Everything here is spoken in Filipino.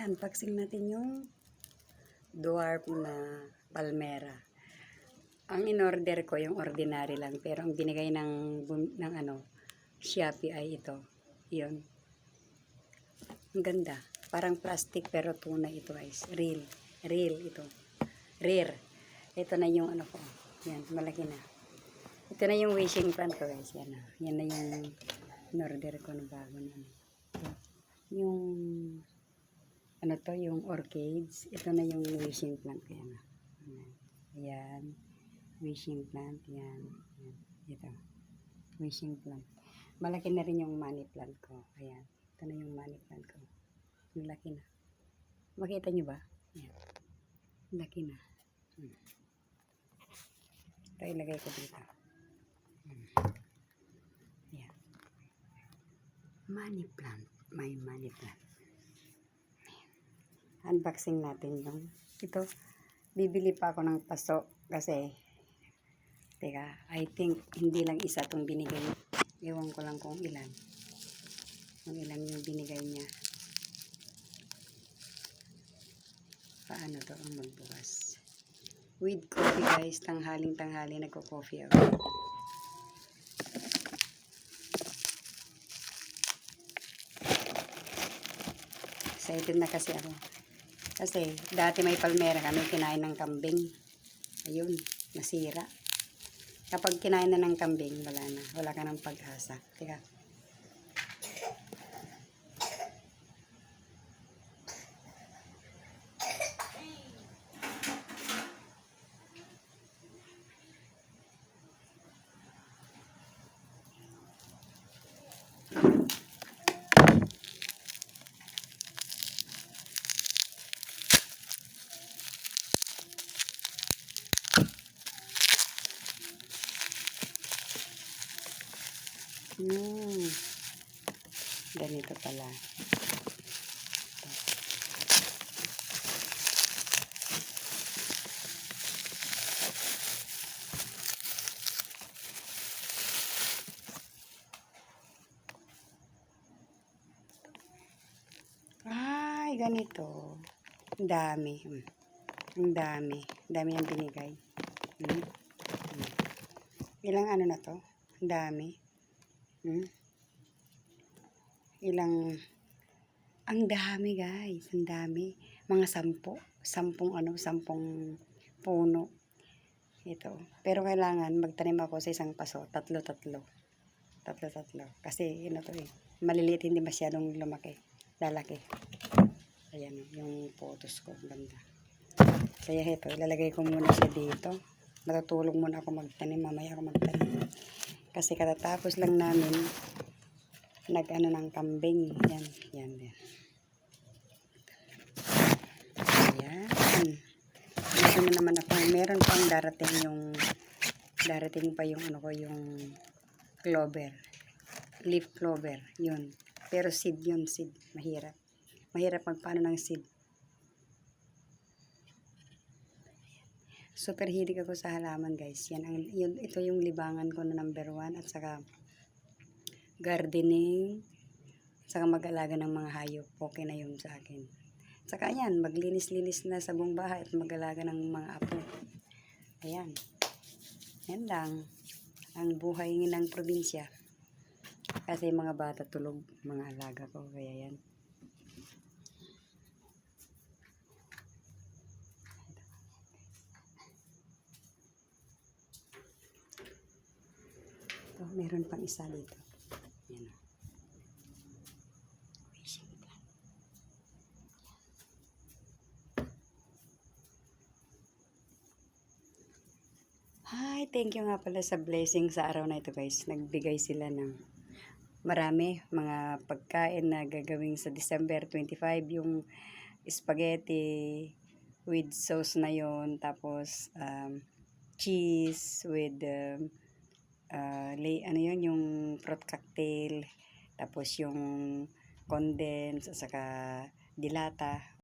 unboxing natin yung dwarf na palmera. Ang in-order ko yung ordinary lang, pero ang binigay ng Shopee ay ito. Yun. Ang ganda. Parang plastic pero tunay ito guys. Real. Real ito. Rare. Ito na yung ano ko. Yan, malaki na. Ito na yung wishing plant ko guys. Yan na. Yan na yung in-order ko na bago na. Yung ano to, yung orchids. Ito na yung wishing plant ko. Yan. Ayan. Wishing plant. Yan. Yan. Ito. Wishing plant. Malaki na rin yung money plant ko. Ayan. Ito na yung money plant ko. Malaki na. Makita nyo ba? Ayan. Laki na. Ito ilagay ko dito. Ayan. Money plant. May money plant. Ayan. Unboxing natin yung ito. Bibili pa ako ng paso kasi teka, I think hindi lang isa itong binigay. Ewan ko lang kung ilan. Kung ilan yung binigay niya. Paano to ang magbukas? With coffee guys. Tanghaling-tanghali nagko-coffee ako. Excited na kasi ako. Kasi dati may palmera kami, kinain ng kambing. Ayun, nasira. Kapag kinain na ng kambing, wala na. Wala ka ng pag-asa. Teka. Ganito pala. Ay, ganito. Ang dami. Ang dami. Ang dami ang binigay. Ilang ano na to? Ang dami. Ang dami guys. Ang dami. Mga 10. 10 puno. Ito. Pero kailangan magtanim ako sa isang paso. Tatlo. Kasi ito eh. Maliliit, hindi masyadong lumaki. Lalaki. Ayan yung photos ko. Ganda. Kaya ito. Ilalagay ko muna siya dito. Matutulong muna ako magtanim. Mamaya ako magtanim. Kasi katatapos lang namin nag-ano ng kambing. Yan. Ayan. Gusto na naman ako. Meron pang darating pa yung ano ko, yung clover. Leaf clover. Yun. Pero seed yun. Seed. Mahirap. Mahirap magpaano ng seed. Super hilig ako sa halaman guys. Ito yung libangan ko na number 1. At saka gardening. At saka mag-alaga ng mga hayop. Okay na yun sa akin. At saka yan, maglinis-linis na sa buong bahay at mag-alaga ng mga apo. Ayan. Yan lang. Ang buhay ng probinsya. Kasi mga bata tulog, mga alaga ko. Kaya yan. Ito, meron pang isa dito. Yan. Hi, thank you nga pala sa blessing sa araw na ito guys. Nagbigay sila ng marami mga pagkain na gagawin sa December 25. Yung spaghetti with sauce na yon. Tapos cheese with yung fruit cocktail. Tapos yung condensed at saka dilata.